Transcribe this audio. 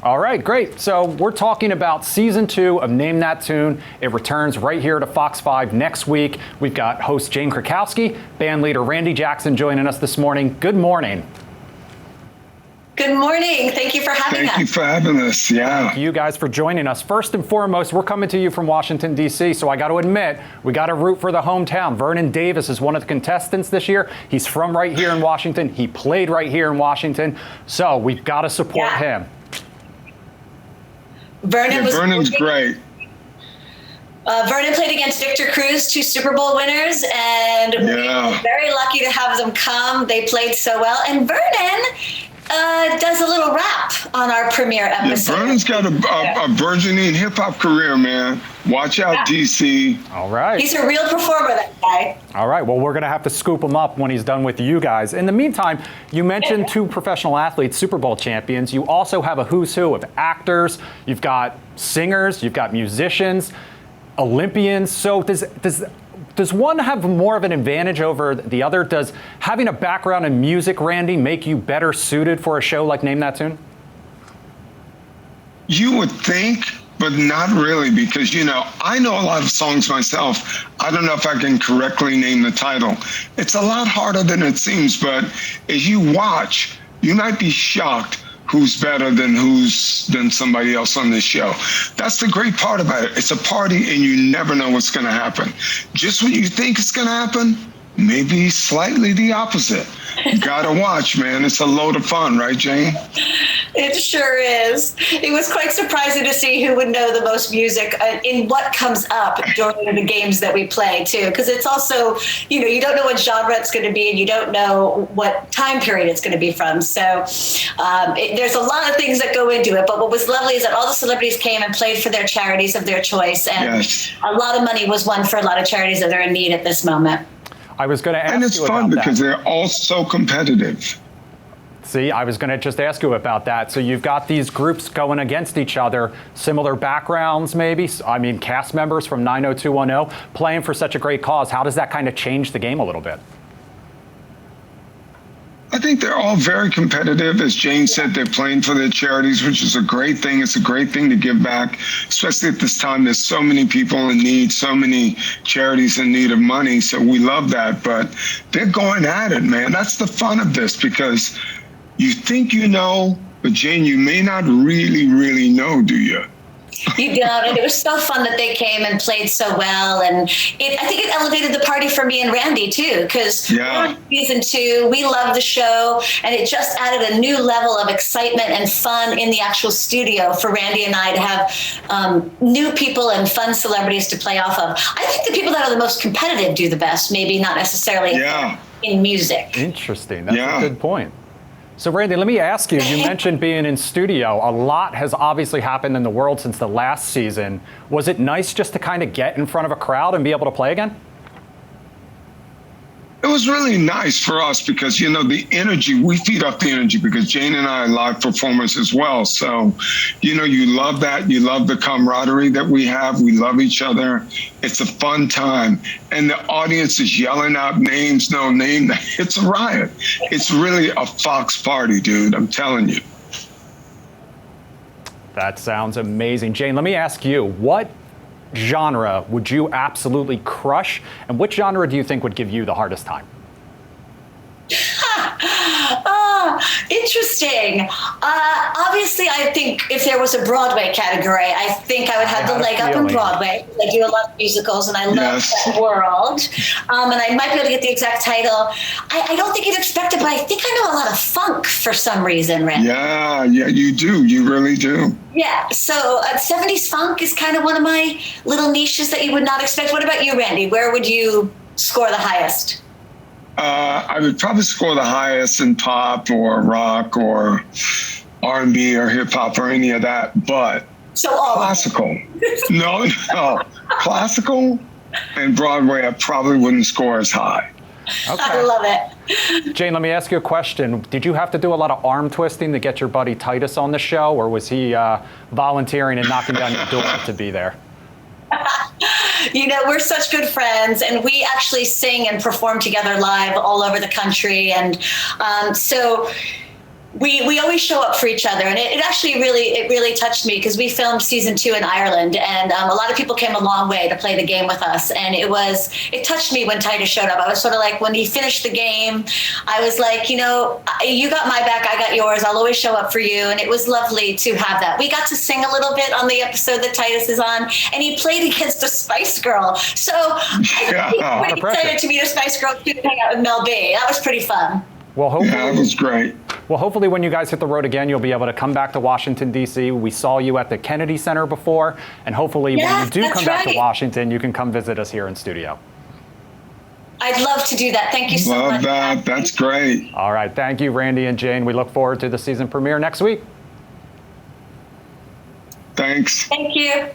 All right, great. So we're talking about season 2 of Name That Tune. It returns right here to Fox 5 next week. We've got host Jane Krakowski, band leader Randy Jackson joining us this morning. Good morning. Good morning. Thank you for having us. Thank you for having us. Yeah. Thank you guys for joining us. First and foremost, we're coming to you from Washington, D.C., so I got to admit, we got to root for the hometown. Vernon Davis is one of the contestants this year. He's from right here in Washington. He played right here in Washington, so we've got to support him. Vernon's great. Vernon played against Victor Cruz, 2 Super Bowl winners, and we were very lucky to have them come. They played so well, and Vernon does a little rap on our premiere episode. Yeah, Vernon's got a burgeoning hip-hop career, man. Watch out, DC. All right. He's a real performer, that guy. All right. Well, we're going to have to scoop him up when he's done with you guys. In the meantime, you mentioned 2 professional athletes, Super Bowl champions. You also have a who's who of actors. You've got singers. You've got musicians, Olympians. So does one have more of an advantage over the other? Does having a background in music, Randy, make you better suited for a show like Name That Tune? You would think, but not really, because, I know a lot of songs myself. I don't know if I can correctly name the title. It's a lot harder than it seems, but as you watch, you might be shocked who's better than somebody else on this show. That's the great part about it. It's a party and you never know what's going to happen. Just when you think it's going to happen, maybe slightly the opposite. You gotta watch, man. It's a load of fun, right, Jane? It sure is. It was quite surprising to see who would know the most music in what comes up during the games that we play, too. Because it's also, you don't know what genre it's going to be, and you don't know what time period it's going to be from. So there's a lot of things that go into it. But what was lovely is that all the celebrities came and played for their charities of their choice. And a lot of money was won for a lot of charities that are in need at this moment. I was going to ask you about that. And it's fun because they're all so competitive. See, I was going to just ask you about that. So you've got these groups going against each other, similar backgrounds maybe. I mean, cast members from 90210 playing for such a great cause. How does that kind of change the game a little bit? I think they're all very competitive. As Jane said, they're playing for their charities, which is a great thing. It's a great thing to give back, especially at this time. There's so many people in need, so many charities in need of money. So we love that. But they're going at it, man. That's the fun of this, because you think you know, but Jane, you may not really know, do you? You don't, and it was so fun that they came and played so well, and I think it elevated the party for me and Randy too, because season 2, we love the show, and it just added a new level of excitement and fun in the actual studio for Randy and I to have new people and fun celebrities to play off of. I think the people that are the most competitive do the best, maybe not necessarily in music. Interesting. That's a good point. So, Randy, let me ask you, you mentioned being in studio. A lot has obviously happened in the world since the last season. Was it nice just to kind of get in front of a crowd and be able to play again? It was really nice for us because, the energy, we feed off the energy because Jane and I are live performers as well. So, you love that. You love the camaraderie that we have. We love each other. It's a fun time. And the audience is yelling out names, no name. It's a riot. It's really a Fox party, dude. I'm telling you. That sounds amazing. Jane, let me ask you, what genre would you absolutely crush, and which genre do you think would give you the hardest time? Interesting. Obviously, I think if there was a Broadway category, I think I would have the leg up in Broadway. I do a lot of musicals, and I love that world. And I might be able to get the exact title. I don't think you'd expect it, but I think I know a lot of funk for some reason, Randy. Yeah, you do. You really do. Yeah, so 70s funk is kind of one of my little niches that you would not expect. What about you, Randy? Where would you score the highest? I would probably score the highest in pop or rock or R&B or hip hop or any of that, but classical. No. Classical and Broadway, I probably wouldn't score as high. Okay. I love it. Jane, let me ask you a question. Did you have to do a lot of arm twisting to get your buddy Titus on the show, or was he volunteering and knocking down your door to be there? We're such good friends, and we actually sing and perform together live all over the country. And so we always show up for each other, and it actually really touched me because we filmed season 2 in Ireland, and a lot of people came a long way to play the game with us, and it touched me when Titus showed up. I was sort of like, when he finished the game, I was like, you got my back, I got yours, I'll always show up for you. And it was lovely to have that. We got to sing a little bit on the episode that Titus is on, and he played against a Spice Girl, so I think Yeah. pretty excited to meet a Spice Girl too, to hang out with Mel B. That was pretty fun. Well, hopefully, Yeah, that was great. Well, hopefully when you guys hit the road again, you'll be able to come back to Washington, D.C. We saw you at the Kennedy Center before, and hopefully when you do that's come back to right. Washington, you can come visit us here in studio. I'd love to do that. Thank you so Love much. that. That's great. All right, thank you, Randy and Jane. We look forward to the season premiere next week. Thanks. Thank you.